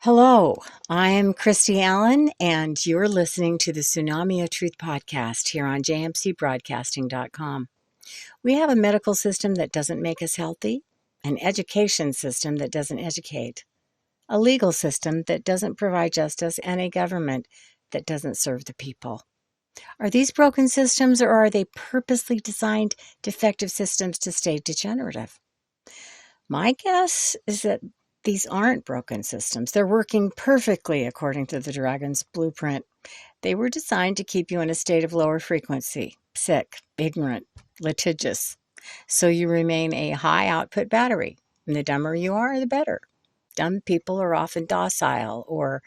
Hello, I am Kristy Allen, and you're listening to the Tsunami of Truth podcast here on jmcbroadcasting.com. We have a medical system that doesn't make us healthy, an education system that doesn't educate, a legal system that doesn't provide justice, and a government that doesn't serve the people. Are these broken systems, or are they purposely designed defective systems to stay degenerative? My guess is that these aren't broken systems. They're working perfectly according to the dragon's blueprint. They were designed to keep you in a state of lower frequency, sick, ignorant, litigious, so you remain a high output battery. And the dumber you are, the better. Dumb people are often docile or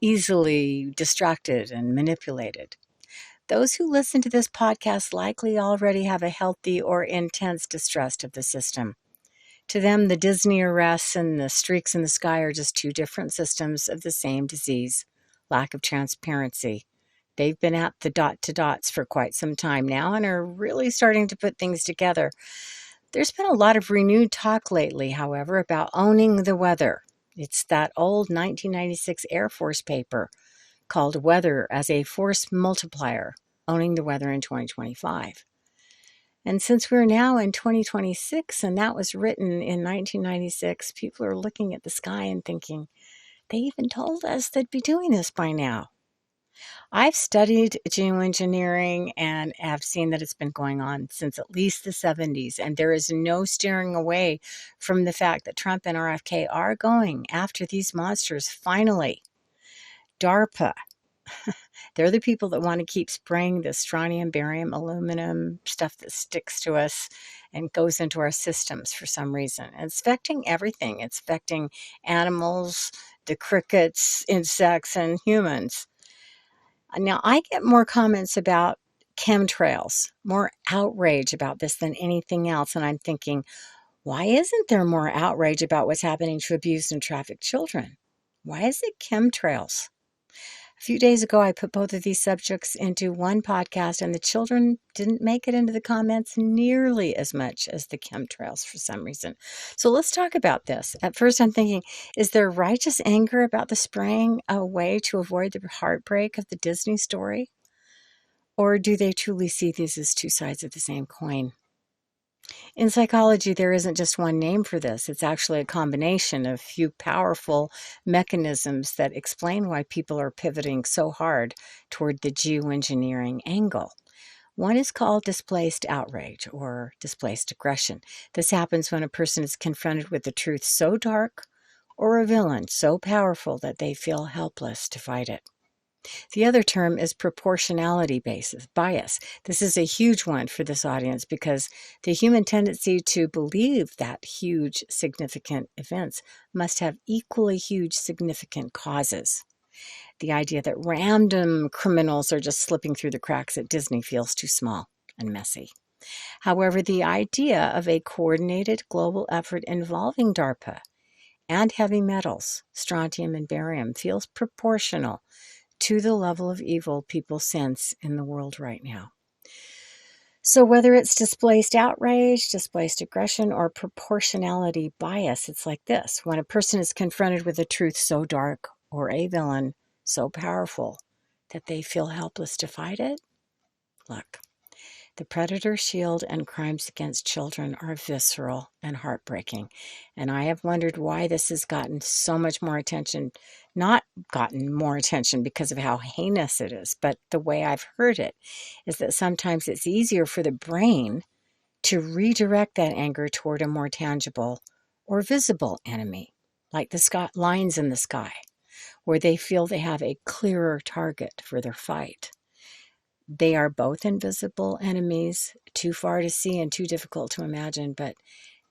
easily distracted and manipulated. Those who listen to this podcast likely already have a healthy or intense distrust of the system. To them, the Disney arrests and the streaks in the sky are just two different systems of the same disease, lack of transparency. They've been at the dot to dots for quite some time now and are really starting to put things together. There's been a lot of renewed talk lately, however, about owning the weather. It's that old 1996 Air Force paper called Weather as a Force Multiplier, Owning the Weather in 2025. And since we're now in 2026, and that was written in 1996, people are looking at the sky and thinking, they even told us they'd be doing this by now. I've studied geoengineering and have seen that it's been going on since at least the 70s, and there is no steering away from the fact that Trump and RFK are going after these monsters finally. DARPA. They're the people that want to keep spraying the strontium, barium, aluminum stuff that sticks to us and goes into our systems for some reason. And it's affecting everything. It's affecting animals, the crickets, insects, and humans. Now, I get more comments about chemtrails, more outrage about this than anything else. And I'm thinking, why isn't there more outrage about what's happening to abused and trafficked children? Why is it chemtrails? A few days ago, I put both of these subjects into one podcast, and the children didn't make it into the comments nearly as much as the chemtrails for some reason. So let's talk about this. At first, I'm thinking, is there righteous anger about the spraying a way to avoid the heartbreak of the Disney story? Or do they truly see these as two sides of the same coin? In psychology, there isn't just one name for this. It's actually a combination of few powerful mechanisms that explain why people are pivoting so hard toward the geoengineering angle. One is called displaced outrage or displaced aggression. This happens when a person is confronted with a truth so dark or a villain so powerful that they feel helpless to fight it. The other term is proportionality bias. This is a huge one for this audience because the human tendency to believe that huge, significant events must have equally huge, significant causes. The idea that random criminals are just slipping through the cracks at Disney feels too small and messy. However, the idea of a coordinated global effort involving DARPA and heavy metals, strontium and barium, feels proportional to the level of evil people sense in the world right now. So whether it's displaced outrage, displaced aggression, or proportionality bias, it's like this. When a person is confronted with a truth so dark or a villain so powerful that they feel helpless to fight it, look, the predator shield and crimes against children are visceral and heartbreaking. And I have wondered why this has gotten so much more attention, not gotten more attention because of how heinous it is, but the way I've heard it is that sometimes it's easier for the brain to redirect that anger toward a more tangible or visible enemy, like the lines in the sky, where they feel they have a clearer target for their fight. They are both invisible enemies, too far to see and too difficult to imagine, but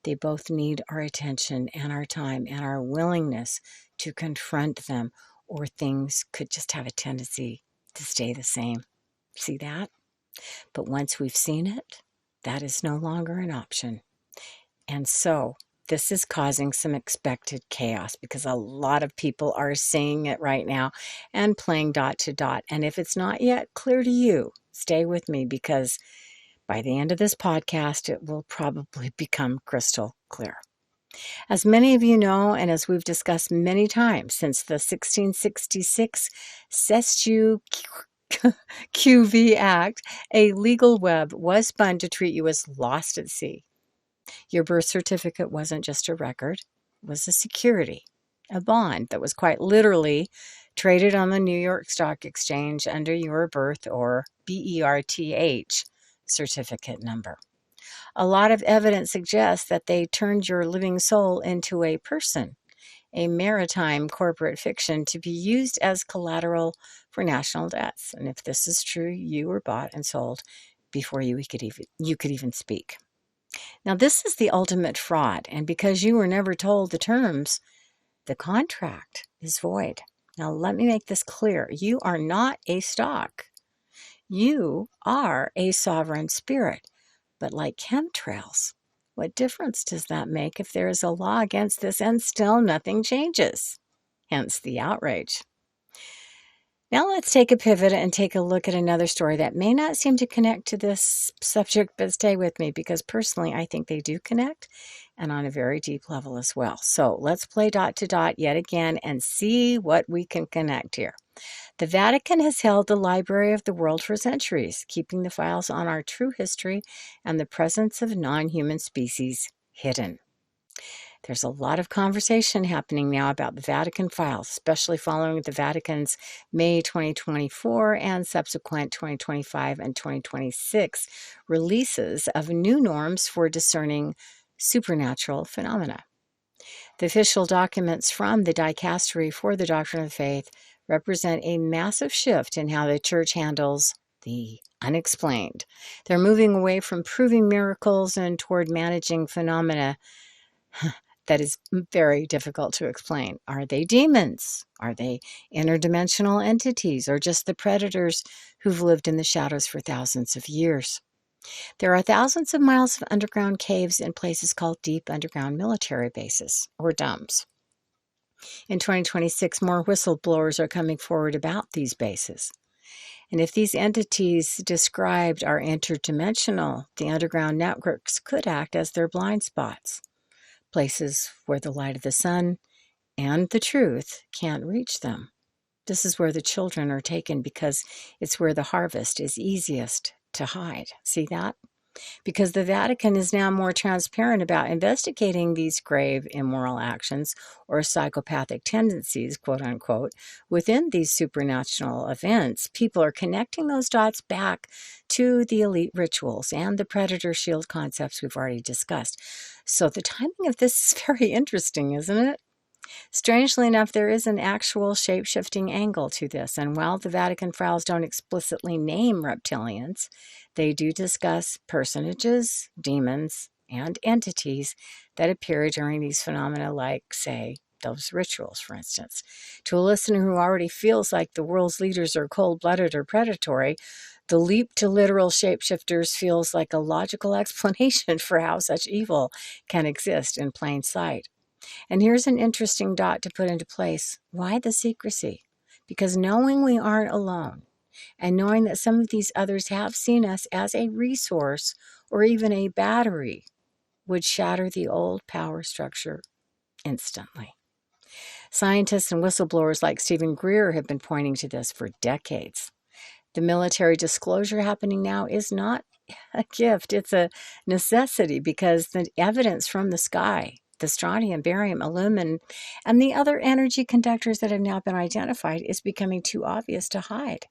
they both need our attention and our time and our willingness to confront them, or things could just have a tendency to stay the same. See that? But once we've seen it, that is no longer an option. And so this is causing some expected chaos because a lot of people are seeing it right now and playing dot to dot. And if it's not yet clear to you, stay with me because by the end of this podcast, it will probably become crystal clear. As many of you know, and as we've discussed many times since the 1666 Cestui QV Act, a legal web was spun to treat you as lost at sea. Your birth certificate wasn't just a record, it was a security, a bond that was quite literally traded on the New York Stock Exchange under your birth or BERTH certificate number. A lot of evidence suggests that they turned your living soul into a person, a maritime corporate fiction to be used as collateral for national debts. And if this is true, you were bought and sold before you could even speak. Now, this is the ultimate fraud, and because you were never told the terms, the contract is void. Now, let me make this clear. You are not a stock. You are a sovereign spirit. But like chemtrails, what difference does that make if there is a law against this and still nothing changes? Hence the outrage. Now let's take a pivot and take a look at another story that may not seem to connect to this subject, but stay with me because personally I think they do connect and on a very deep level as well. So let's play dot to dot yet again and see what we can connect here. The Vatican has held the Library of the World for centuries, keeping the files on our true history and the presence of non-human species hidden. There's a lot of conversation happening now about the Vatican files, especially following the Vatican's May 2024 and subsequent 2025 and 2026 releases of new norms for discerning supernatural phenomena. The official documents from the Dicastery for the Doctrine of the Faith represent a massive shift in how the Church handles the unexplained. They're moving away from proving miracles and toward managing phenomena that is very difficult to explain. Are they demons? Are they interdimensional entities? Or just the predators who've lived in the shadows for thousands of years? There are thousands of miles of underground caves in places called deep underground military bases, or DUMBs. In 2026, more whistleblowers are coming forward about these bases. And if these entities described are interdimensional, the underground networks could act as their blind spots, places where the light of the sun and the truth can't reach them. This is where the children are taken because it's where the harvest is easiest to hide. See that? Because the Vatican is now more transparent about investigating these grave immoral actions or psychopathic tendencies, quote unquote, within these supernatural events, people are connecting those dots back to the elite rituals and the predator shield concepts we've already discussed. So the timing of this is very interesting, isn't it? Strangely enough, there is an actual shape-shifting angle to this, and while the Vatican files don't explicitly name reptilians, they do discuss personages, demons, and entities that appear during these phenomena like, say, those rituals, for instance. To a listener who already feels like the world's leaders are cold-blooded or predatory, the leap to literal shapeshifters feels like a logical explanation for how such evil can exist in plain sight. And here's an interesting dot to put into place. Why the secrecy? Because knowing we aren't alone and knowing that some of these others have seen us as a resource or even a battery would shatter the old power structure instantly. Scientists and whistleblowers like Stephen Greer have been pointing to this for decades. The military disclosure happening now is not a gift, it's a necessity because the evidence from the sky, the strontium, barium, aluminum, and the other energy conductors that have now been identified is becoming too obvious to hide.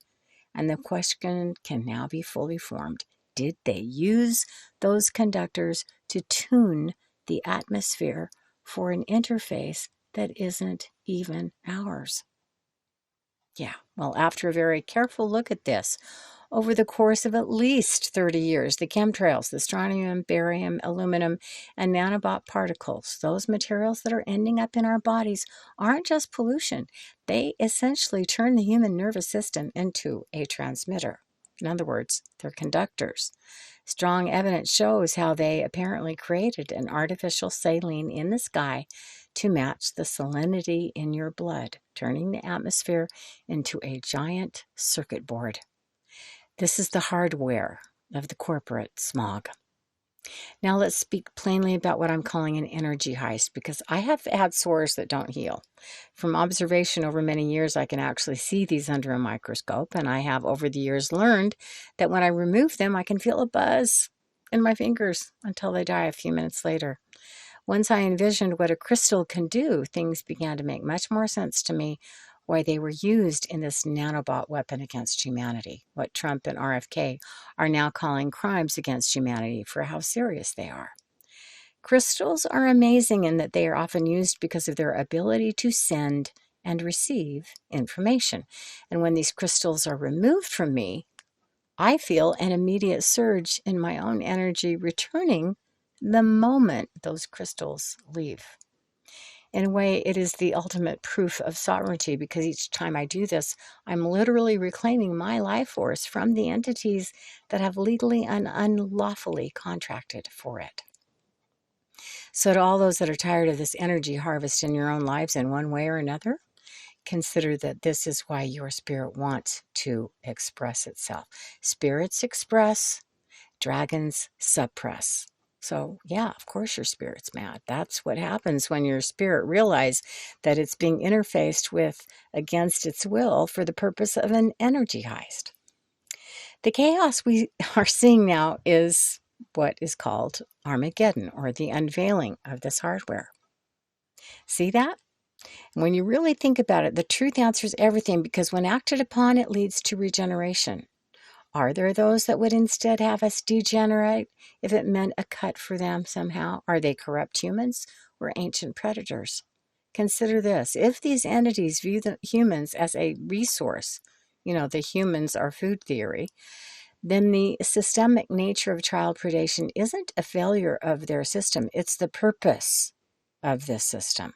And the question can now be fully formed. Did they use those conductors to tune the atmosphere for an interface that isn't even ours? Yeah, well, after a very careful look at this, over the course of at least 30 years, the chemtrails, the strontium, barium, aluminum, and nanobot particles, those materials that are ending up in our bodies, aren't just pollution. They essentially turn the human nervous system into a transmitter. In other words, they're conductors. Strong evidence shows how they apparently created an artificial saline in the sky to match the salinity in your blood, turning the atmosphere into a giant circuit board. This is the hardware of the corporate smog. Now let's speak plainly about what I'm calling an energy heist, because I have had sores that don't heal. From observation over many years, I can actually see these under a microscope, and I have over the years learned that when I remove them, I can feel a buzz in my fingers until they die a few minutes later. Once I envisioned what a crystal can do, things began to make much more sense to me why they were used in this nanobot weapon against humanity, what Trump and RFK are now calling crimes against humanity for how serious they are. Crystals are amazing in that they are often used because of their ability to send and receive information. And when these crystals are removed from me, I feel an immediate surge in my own energy returning the moment those crystals leave. In a way, it is the ultimate proof of sovereignty, because each time I do this, I'm literally reclaiming my life force from the entities that have legally and unlawfully contracted for it. So, to all those that are tired of this energy harvest in your own lives in one way or another, consider that this is why your spirit wants to express itself. Spirits express, dragons suppress. So, yeah, of course your spirit's mad. That's what happens when your spirit realizes that it's being interfaced with against its will for the purpose of an energy heist. The chaos we are seeing now is what is called Armageddon, or the unveiling of this hardware. See that? When you really think about it, the truth answers everything, because when acted upon, it leads to regeneration. Are there those that would instead have us degenerate if it meant a cut for them somehow? Are they corrupt humans or ancient predators? Consider this. If these entities view the humans as a resource, the humans are food theory, then the systemic nature of child predation isn't a failure of their system. It's the purpose of this system.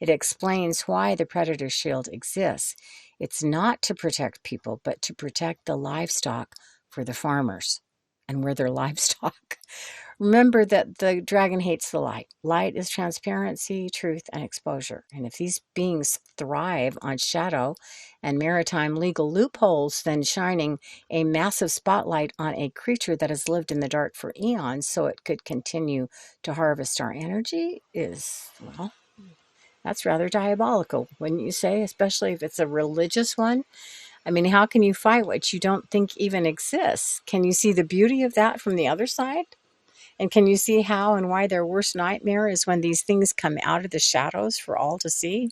It explains why the predator shield exists. It's not to protect people, but to protect the livestock for the farmers. And we're their livestock. Remember that the dragon hates the light. Light is transparency, truth, and exposure. And if these beings thrive on shadow and maritime legal loopholes, then shining a massive spotlight on a creature that has lived in the dark for eons so it could continue to harvest our energy is, well, that's rather diabolical, wouldn't you say? Especially if it's a religious one. I mean, how can you fight what you don't think even exists? Can you see the beauty of that from the other side? And can you see how and why their worst nightmare is when these things come out of the shadows for all to see?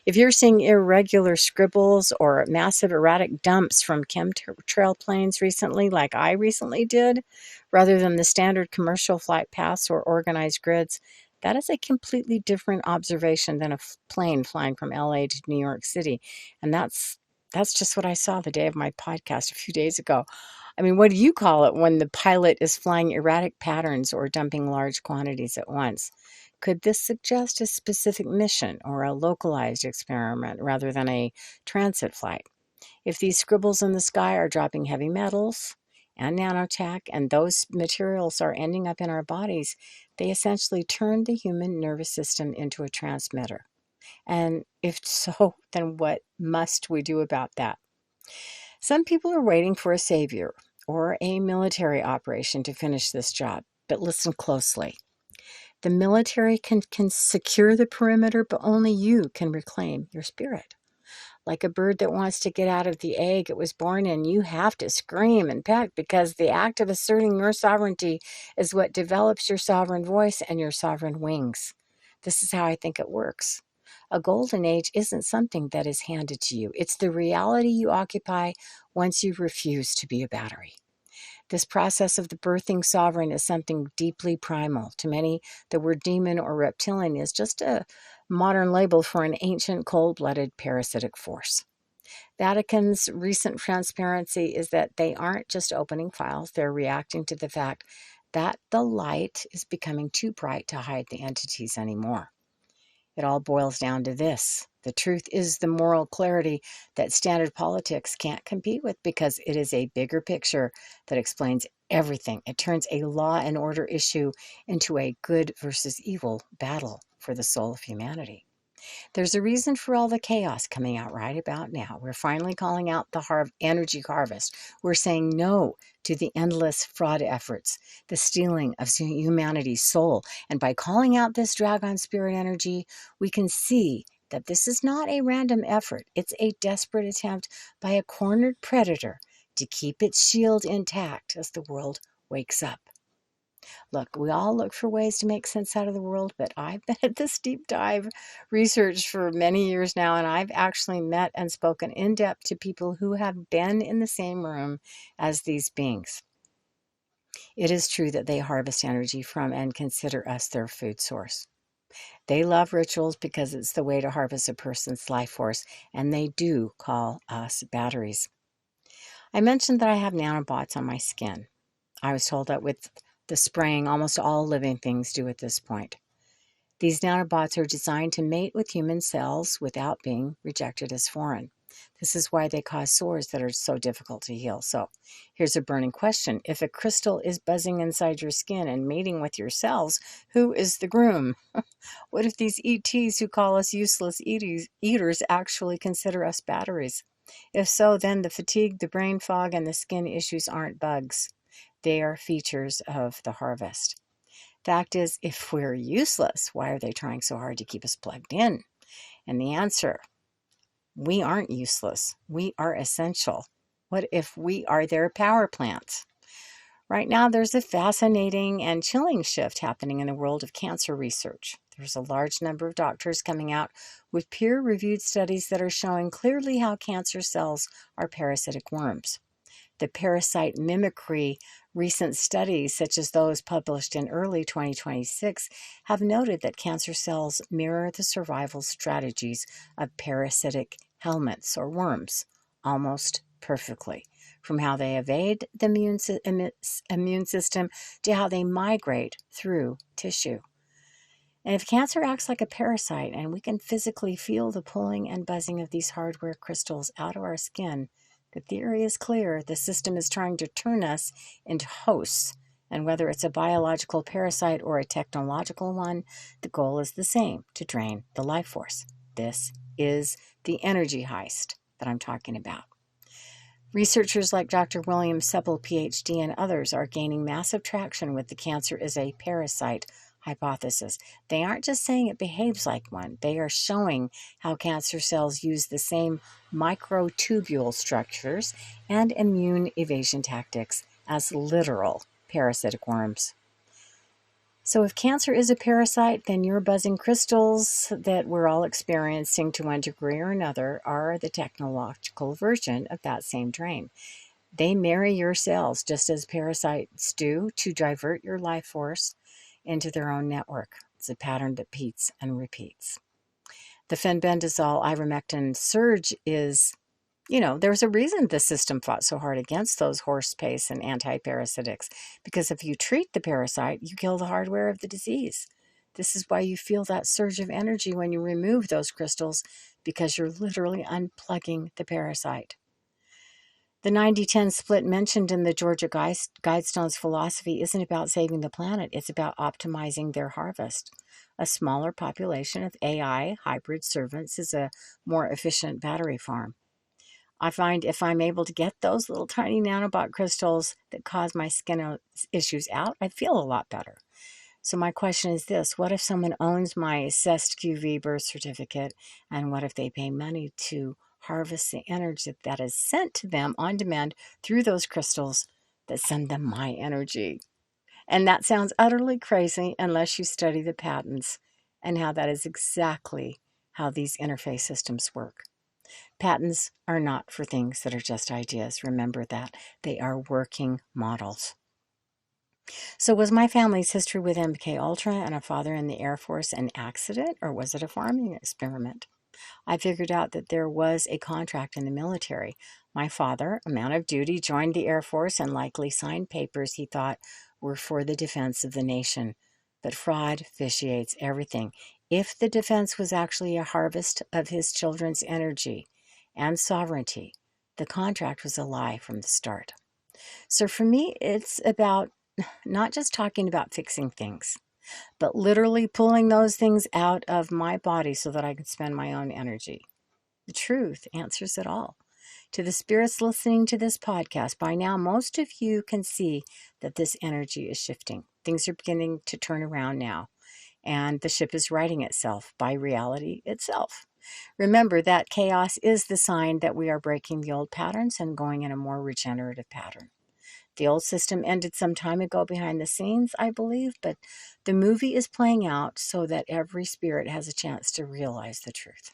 If you're seeing irregular scribbles or massive erratic dumps from chemtrail planes recently, like I recently did, rather than the standard commercial flight paths or organized grids, that is a completely different observation than a plane flying from LA to New York City. And that's just what I saw the day of my podcast a few days ago. I mean, what do you call it when the pilot is flying erratic patterns or dumping large quantities at once? Could this suggest a specific mission or a localized experiment rather than a transit flight? If these scribbles in the sky are dropping heavy metals and nanotech, and those materials are ending up in our bodies, they essentially turn the human nervous system into a transmitter. And if so, then what must we do about that? Some people are waiting for a savior or a military operation to finish this job, but listen closely. The military can secure the perimeter, but only you can reclaim your spirit. Like a bird that wants to get out of the egg it was born in, you have to scream and peck, because the act of asserting your sovereignty is what develops your sovereign voice and your sovereign wings. This is how I think it works. A golden age isn't something that is handed to you. It's the reality you occupy once you refuse to be a battery. This process of the birthing sovereign is something deeply primal. To many, the word demon or reptilian is just a modern label for an ancient, cold-blooded parasitic force. Vatican's recent transparency is that they aren't just opening files, they're reacting to the fact that the light is becoming too bright to hide the entities anymore. It all boils down to this. The truth is the moral clarity that standard politics can't compete with, because it is a bigger picture that explains everything. It turns a law and order issue into a good versus evil battle for the soul of humanity. There's a reason for all the chaos coming out right about now. We're finally calling out the energy harvest. We're saying no to the endless fraud efforts, the stealing of humanity's soul. And by calling out this dragon spirit energy, we can see that this is not a random effort. It's a desperate attempt by a cornered predator to keep its shield intact as the world wakes up. Look, we all look for ways to make sense out of the world, but I've been at this deep dive research for many years now, and I've actually met and spoken in depth to people who have been in the same room as these beings. It is true that they harvest energy from and consider us their food source. They love rituals because it's the way to harvest a person's life force, and they do call us batteries. I mentioned that I have nanobots on my skin. I was told that with the spraying almost all living things do at this point. These nanobots are designed to mate with human cells without being rejected as foreign. This is why they cause sores that are so difficult to heal. So here's a burning question. If a crystal is buzzing inside your skin and mating with your cells, who is the groom? What if these ETs who call us useless eaters actually consider us batteries? If so, then the fatigue, the brain fog, and the skin issues aren't bugs. They are features of the harvest. Fact is, if we're useless, why are they trying so hard to keep us plugged in? And the answer, we aren't useless. We are essential. What if we are their power plants? Right now, there's a fascinating and chilling shift happening in the world of cancer research. There's a large number of doctors coming out with peer-reviewed studies that are showing clearly how cancer cells are parasitic worms. The parasite mimicry recent studies, such as those published in early 2026, have noted that cancer cells mirror the survival strategies of parasitic helminths or worms almost perfectly, from how they evade the immune system to how they migrate through tissue. And if cancer acts like a parasite and we can physically feel the pulling and buzzing of these hardware crystals out of our skin, the theory is clear. The system is trying to turn us into hosts. And whether it's a biological parasite or a technological one, the goal is the same, to drain the life force. This is the energy heist that I'm talking about. Researchers like Dr. William Seppel, PhD, and others are gaining massive traction with the cancer is a parasite hypothesis. They aren't just saying it behaves like one. They are showing how cancer cells use the same microtubule structures and immune evasion tactics as literal parasitic worms. So if cancer is a parasite, then your buzzing crystals that we're all experiencing to one degree or another are the technological version of that same drain. They marry your cells just as parasites do to divert your life force into their own network. It's a pattern that repeats and repeats. The fenbendazole ivermectin surge is, there's a reason the system fought so hard against those horse paste and antiparasitics, because if you treat the parasite, you kill the hardware of the disease. This is why you feel that surge of energy when you remove those crystals, because you're literally unplugging the parasite. The 90-10 split mentioned in the Georgia Guidestones philosophy isn't about saving the planet, it's about optimizing their harvest. A smaller population of AI hybrid servants is a more efficient battery farm. I find if I'm able to get those little tiny nanobot crystals that cause my skin issues out, I feel a lot better. So my question is this: what if someone owns my CEST QV birth certificate, and what if they pay money to harvest the energy that is sent to them on demand through those crystals that send them my energy? And that sounds utterly crazy unless you study the patents and how that is exactly how these interface systems work. Patents are not for things that are just ideas. Remember that. They are working models. So was my family's history with MK Ultra and a father in the Air Force an accident, or was it a farming experiment? I figured out that there was a contract in the military. My father, a man of duty, joined the Air Force and likely signed papers he thought were for the defense of the nation. But fraud vitiates everything. If the defense was actually a harvest of his children's energy and sovereignty, the contract was a lie from the start. So for me, it's about not just talking about fixing things, but literally pulling those things out of my body so that I could spend my own energy. The truth answers it all. To the spirits listening to this podcast, by now most of you can see that this energy is shifting. Things are beginning to turn around now, and the ship is righting itself by reality itself. Remember that chaos is the sign that we are breaking the old patterns and going in a more regenerative pattern. The old system ended some time ago behind the scenes, I believe, but the movie is playing out so that every spirit has a chance to realize the truth.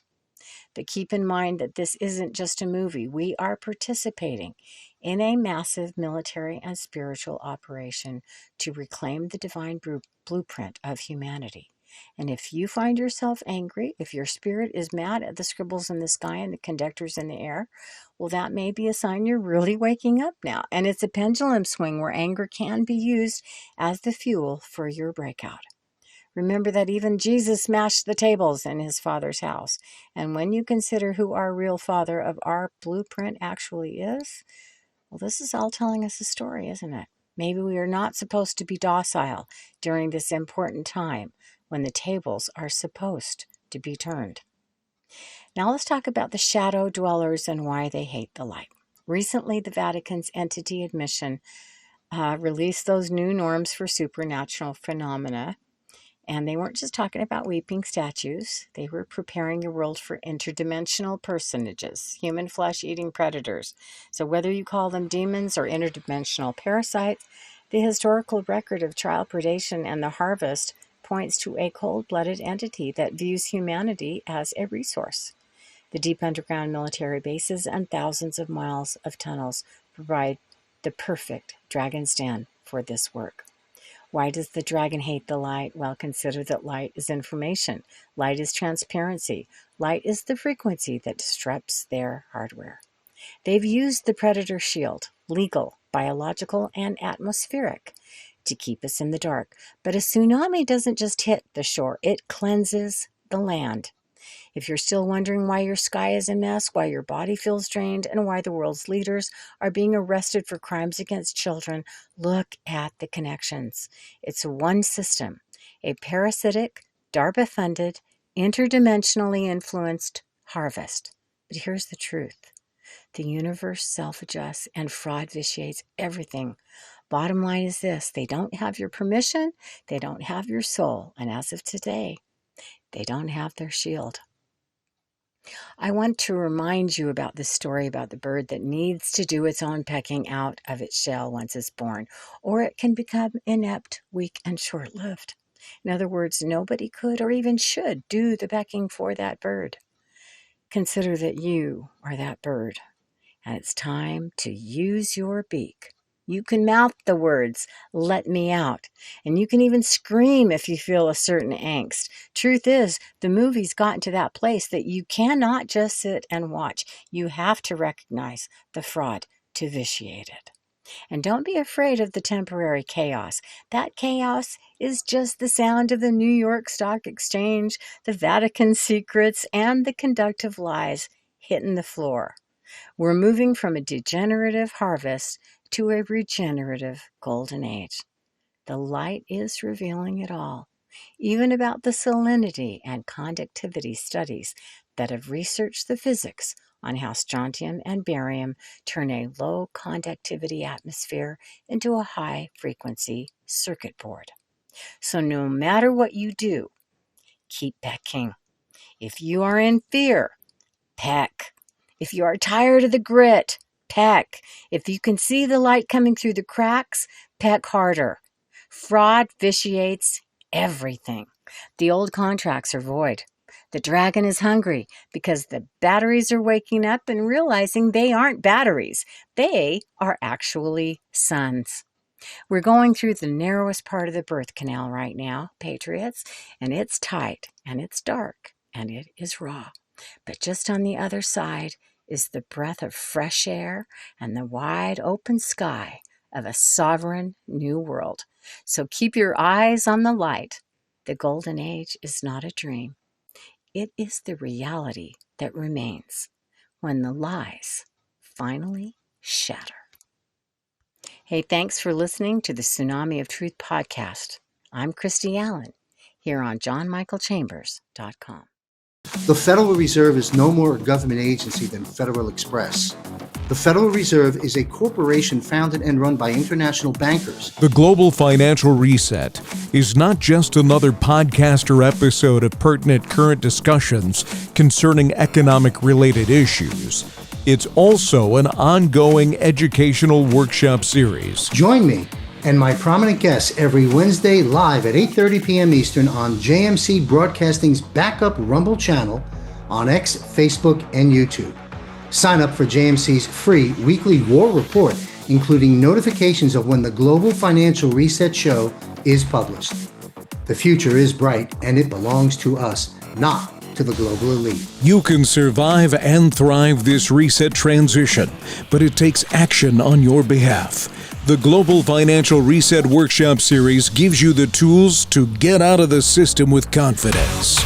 But keep in mind that this isn't just a movie. We are participating in a massive military and spiritual operation to reclaim the divine blueprint of humanity. And if you find yourself angry, if your spirit is mad at the scribbles in the sky and the conductors in the air, well, that may be a sign you're really waking up now. And it's a pendulum swing where anger can be used as the fuel for your breakout. Remember that even Jesus smashed the tables in his Father's house. And when you consider who our real Father of our blueprint actually is, well, this is all telling us a story, isn't it? Maybe we are not supposed to be docile during this important time when the tables are supposed to be turned. Now let's talk about the shadow dwellers and why they hate the light. Recently, the Vatican's entity admission released those new norms for supernatural phenomena. And they weren't just talking about weeping statues. They were preparing a world for interdimensional personages, human flesh-eating predators. So whether you call them demons or interdimensional parasites, the historical record of child predation and the harvest points to a cold-blooded entity that views humanity as a resource. The deep underground military bases and thousands of miles of tunnels provide the perfect dragon's den for this work. Why does the dragon hate the light? Well, consider that light is information. Light is transparency. Light is the frequency that disrupts their hardware. They've used the predator shield, legal, biological, and atmospheric, to keep us in the dark. But a tsunami doesn't just hit the shore. It cleanses the land. If you're still wondering why your sky is a mess, why your body feels drained, and why the world's leaders are being arrested for crimes against children, look at the connections. It's one system, a parasitic, DARPA-funded, interdimensionally influenced harvest. But here's the truth. The universe self-adjusts and fraud vitiates everything. Bottom line is this: they don't have your permission, they don't have your soul, and as of today, they don't have their shield. I want to remind you about this story about the bird that needs to do its own pecking out of its shell once it's born, or it can become inept, weak, and short-lived. In other words, nobody could or even should do the pecking for that bird. Consider that you are that bird, and it's time to use your beak. You can mouth the words, "Let me out." And you can even scream if you feel a certain angst. Truth is, the movie's gotten to that place that you cannot just sit and watch. You have to recognize the fraud to vitiate it. And don't be afraid of the temporary chaos. That chaos is just the sound of the New York Stock Exchange, the Vatican secrets, and the conductive lies hitting the floor. We're moving from a degenerative harvest to a regenerative golden age. The light is revealing it all, even about the salinity and conductivity studies that have researched the physics on how strontium and barium turn a low conductivity atmosphere into a high frequency circuit board. So no matter what you do, keep pecking. If you are in fear, peck. If you are tired of the grit, peck. If you can see the light coming through the cracks, peck harder. Fraud vitiates everything. The old contracts are void. The dragon is hungry because the batteries are waking up and realizing they aren't batteries. They are actually suns. We're going through the narrowest part of the birth canal right now, patriots, and it's tight, and it's dark, and it is raw. But just on the other side is the breath of fresh air and the wide open sky of a sovereign new world. So keep your eyes on the light. The golden age is not a dream. It is the reality that remains when the lies finally shatter. Hey, thanks for listening to the Tsunami of Truth podcast. I'm Kristy Allen, here on johnmichaelchambers.com. The Federal Reserve is no more a government agency than Federal Express. The Federal Reserve is a corporation founded and run by international bankers. The Global Financial Reset is not just another podcast or episode of pertinent current discussions concerning economic-related issues. It's also an ongoing educational workshop series. Join me and my prominent guests every Wednesday live at 8:30 p.m. Eastern on JMC Broadcasting's backup Rumble channel on X, Facebook, and YouTube. Sign up for JMC's free weekly war report, including notifications of when the Global Financial Reset show is published. The future is bright, and it belongs to us, not to the global elite. You can survive and thrive this reset transition, but it takes action on your behalf. The Global Financial Reset Workshop Series gives you the tools to get out of the system with confidence.